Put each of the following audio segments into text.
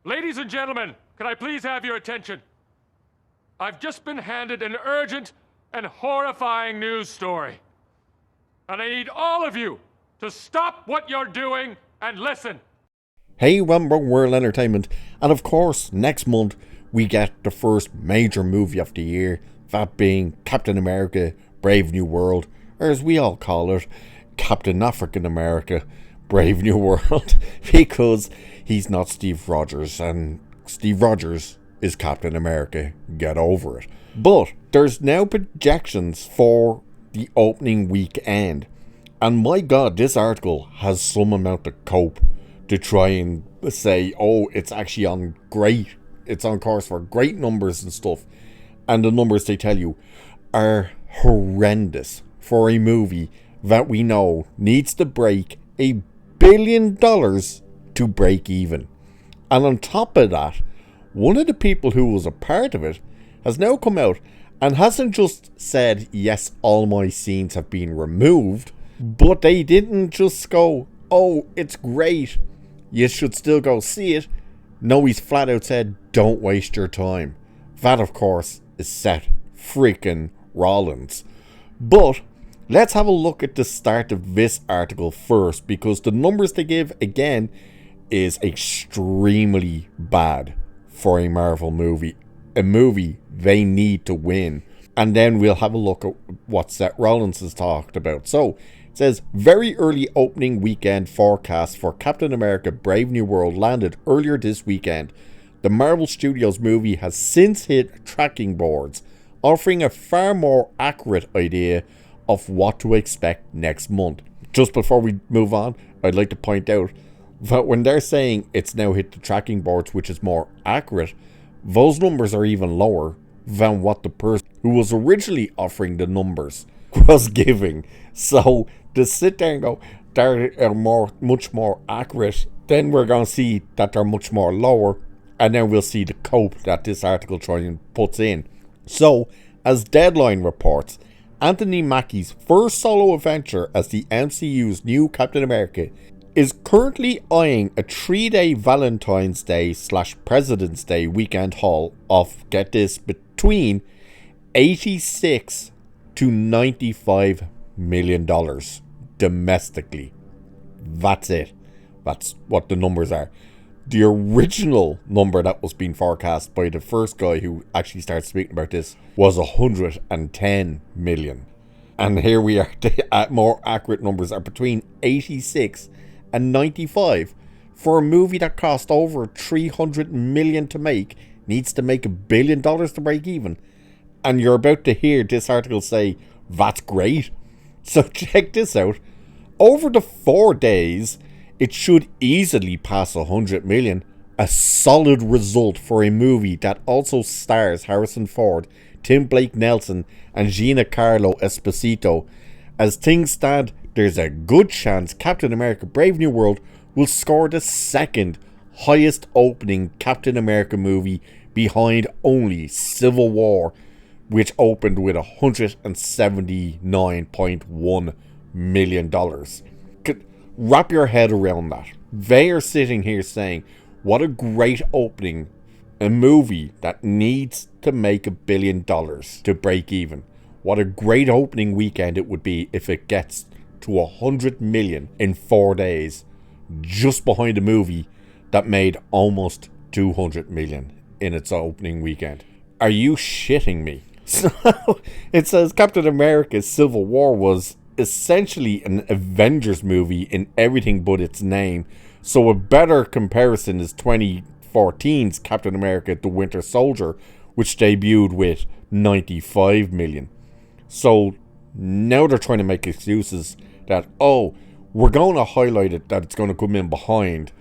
Ladies and gentlemen, can I please have your attention? I've just been handed an urgent and horrifying news story. And I need all of you to stop what you're doing and listen. Hey, welcome World Entertainment, and of course, next month we get the first major movie of the year, that being Captain America, Brave New World, or as we all call it, Captain African America, Brave New World, because he's not Steve Rogers, and Steve Rogers is Captain America, get over it. But there's now projections for the opening weekend, and my god, this article has some amount of cope to try and say, oh, it's actually on great, it's on course for great numbers and stuff, and the numbers they tell you are horrendous for a movie that we know needs to break $1 billion to break even. And on top of that, one of the people who was a part of it has now come out and hasn't just said, yes, all my scenes have been removed, but they didn't just go, oh, it's great, you should still go see it. No, he's flat out said, don't waste your time. That, of course, is Seth freaking Rollins. But let's have a look at the start of this article first, because the numbers they give, again, is extremely bad for a Marvel movie. A movie they need to win. And then we'll have a look at what Seth Rollins has talked about. So, it says, very early opening weekend forecast for Captain America Brave New World landed earlier this weekend. The Marvel Studios movie has since hit tracking boards, offering a far more accurate idea of what to expect next month. Just before we move on, I'd like to point out that when they're saying it's now hit the tracking boards, which is more accurate, those numbers are even lower than what the person who was originally offering the numbers was giving. So to sit there and go, they're much more accurate, then we're going to see that they're much more lower, and then we'll see the cope that this article tries and puts in. So, as Deadline reports, Anthony Mackie's first solo adventure as the MCU's new Captain America is currently eyeing a 3-day Valentine's Day / President's Day weekend haul of, get this, between $86 to $95 million domestically. That's it. That's what the numbers are. The original number that was being forecast by the first guy who actually started speaking about this was 110 million. And here we are. The more accurate numbers are between 86 and 95. For a movie that cost over 300 million to make, needs to make $1 billion to break even. And you're about to hear this article say, that's great. So check this out. Over the 4 days, it should easily pass 100 million. A solid result for a movie that also stars Harrison Ford, Tim Blake Nelson, and Giancarlo Esposito. As things stand, there's a good chance Captain America Brave New World will score the second highest opening Captain America movie behind only Civil War, which opened with $179.1 million. Wrap your head around that. They are sitting here saying, what a great opening. A movie that needs to make $1 billion to break even. What a great opening weekend it would be if it gets to 100 million in 4 days, just behind a movie that made almost 200 million in its opening weekend. Are you shitting me? So it says Captain America Civil War was essentially an Avengers movie in everything but its name, so a better comparison is 2014's Captain America The Winter Soldier, which debuted with 95 million. So now they're trying to make excuses that, oh, we're going to highlight it that it's going to come in behind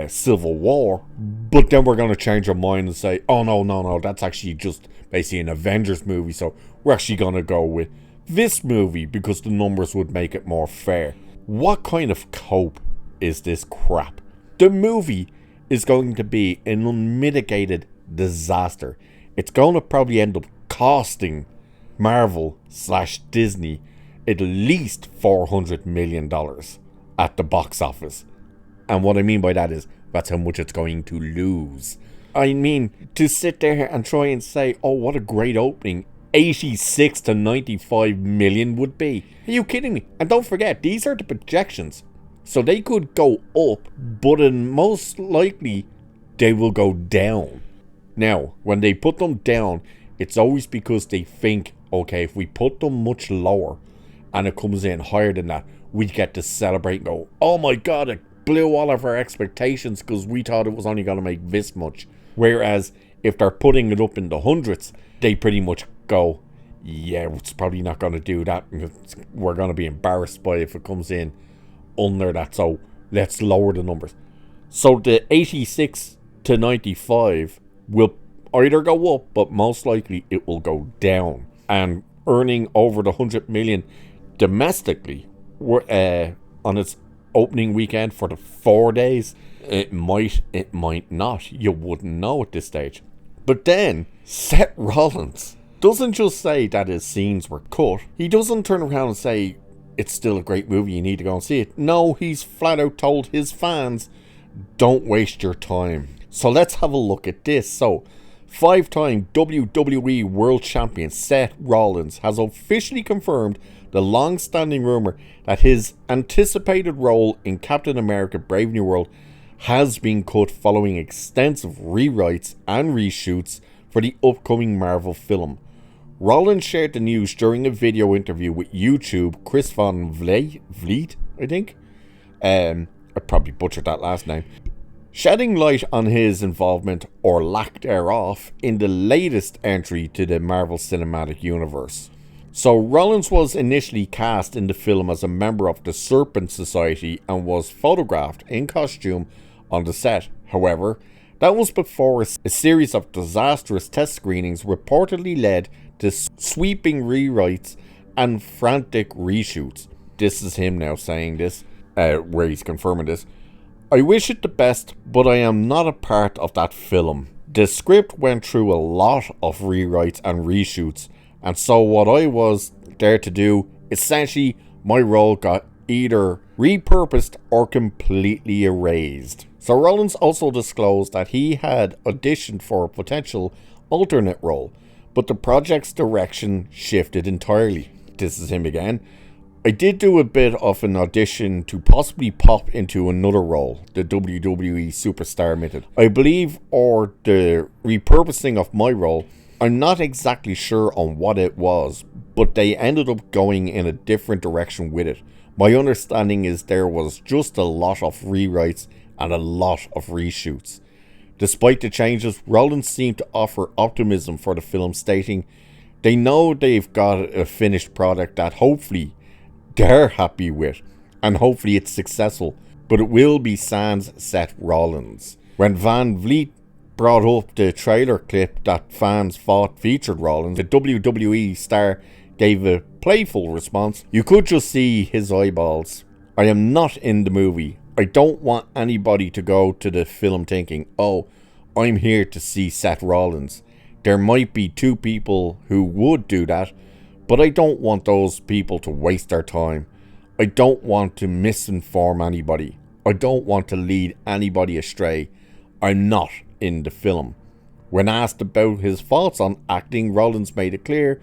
Civil War, but then we're going to change our mind and say, oh no, that's actually just basically an Avengers movie, so we're actually going to go with this movie because the numbers would make it more fair. What kind of cope is this crap? The movie is going to be an unmitigated disaster. It's going to probably end up costing Marvel / Disney at least $400 million at the box office. And what I mean by that is, that's how much it's going to lose. I mean, to sit there and try and say, oh, what a great opening 86 to 95 million would be. Are you kidding me? And don't forget, these are the projections. So they could go up, but in most likely, they will go down. Now, when they put them down, it's always because they think, okay, if we put them much lower and it comes in higher than that, we get to celebrate and go, oh my god, it blew all of our expectations because we thought it was only going to make this much. Whereas if they're putting it up in the hundreds, they pretty much go, yeah, it's probably not going to do that. We're going to be embarrassed by it if it comes in under that, so let's lower the numbers. So the 86 to 95 will either go up, but most likely it will go down. And earning over the 100 million domestically on its opening weekend for the 4 days, it might not. You wouldn't know at this stage. But then Seth Rollins doesn't just say that his scenes were cut. He doesn't turn around and say it's still a great movie, you need to go and see it. No, he's flat out told his fans, don't waste your time. So let's have a look at this. So 5-time WWE World Champion Seth Rollins has officially confirmed the long-standing rumor that his anticipated role in Captain America Brave New World has been cut following extensive rewrites and reshoots for the upcoming Marvel film. Rollins shared the news during a video interview with YouTube Chris Van Vliet, I think. I probably butchered that last name. Shedding light on his involvement, or lack thereof, in the latest entry to the Marvel Cinematic Universe. So Rollins was initially cast in the film as a member of the Serpent Society and was photographed in costume on the set. However, that was before a series of disastrous test screenings reportedly led to sweeping rewrites and frantic reshoots. This is him now saying this, where he's confirming this. I wish it the best, but I am not a part of that film. The script went through a lot of rewrites and reshoots, and so what I was there to do, essentially my role got either repurposed or completely erased. So Rollins also disclosed that he had auditioned for a potential alternate role, but the project's direction shifted entirely. This is him again. I did do a bit of an audition to possibly pop into another role, the WWE Superstar method, I believe, or the repurposing of my role. I'm not exactly sure on what it was, but they ended up going in a different direction with it. My understanding is there was just a lot of rewrites and a lot of reshoots. Despite the changes, Rollins seemed to offer optimism for the film, stating they know they've got a finished product that hopefully they're happy with, and hopefully it's successful, but it will be sans Seth Rollins. When Van Vliet brought up the trailer clip that fans thought featured Rollins, the WWE star gave a playful response. You could just see his eyeballs. I am not in the movie. I don't want anybody to go to the film thinking, oh, I'm here to see Seth Rollins. There might be 2 people who would do that, but I don't want those people to waste their time. I don't want to misinform anybody. I don't want to lead anybody astray. I'm not in the film. When asked about his thoughts on acting, Rollins made it clear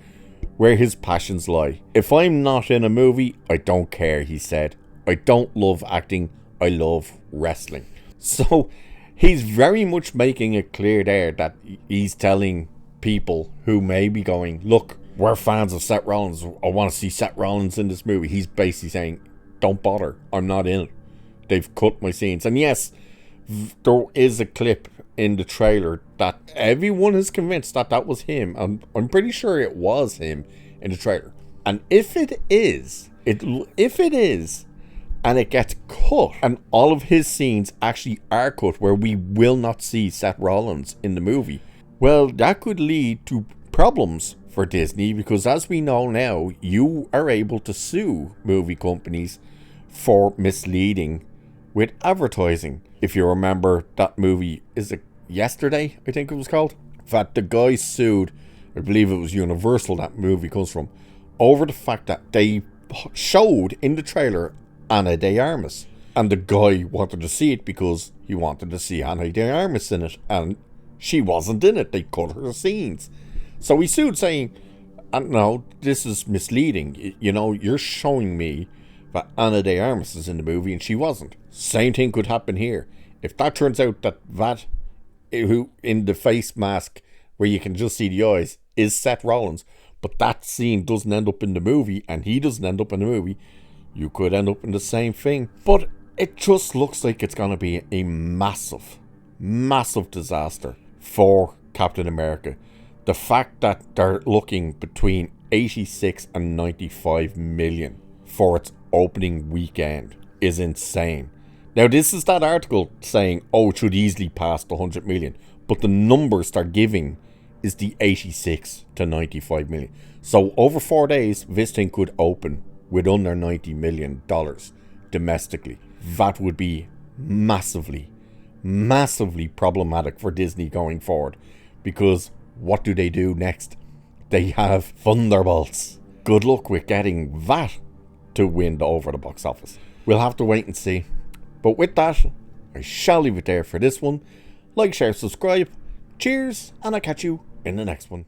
where his passions lie. If I'm not in a movie, I don't care, he said. I don't love acting, I love wrestling. So he's very much making it clear there that he's telling people who may be going, look, we're fans of Seth Rollins, I want to see Seth Rollins in this movie. He's basically saying, don't bother, I'm not in it. They've cut my scenes. And yes, there is a clip in the trailer that everyone is convinced that that was him. I'm pretty sure it was him in the trailer. And if it is, and it gets cut, and all of his scenes actually are cut where we will not see Seth Rollins in the movie, well, that could lead to problems for Disney, because as we know now, you are able to sue movie companies for misleading with advertising. If you remember that movie, is it Yesterday, I think it was called? That the guy sued, I believe it was Universal that movie comes from, over the fact that they showed in the trailer Ana de Armas. And the guy wanted to see it because he wanted to see Ana de Armas in it, and she wasn't in it. They cut her scenes. So he sued, saying, no, this is misleading. You know, you're showing me that Ana de Armas is in the movie and she wasn't. Same thing could happen here. If that turns out that who in the face mask where you can just see the eyes is Seth Rollins, but that scene doesn't end up in the movie and he doesn't end up in the movie, you could end up in the same thing. But it just looks like it's going to be a massive, massive disaster for Captain America. The fact that they're looking between 86 and 95 million for its opening weekend is insane. Now, this is that article saying, oh, it should easily pass the 100 million. But the numbers they're giving is the 86 to 95 million. So over 4 days, this thing could open with under $90 million domestically. That would be massively, massively problematic for Disney going forward. Because what do they do next? They have Thunderbolts. Good luck with getting that to win over the box office. We'll have to wait and see. But with that, I shall leave it there for this one. Like, share, subscribe. Cheers, and I'll catch you in the next one.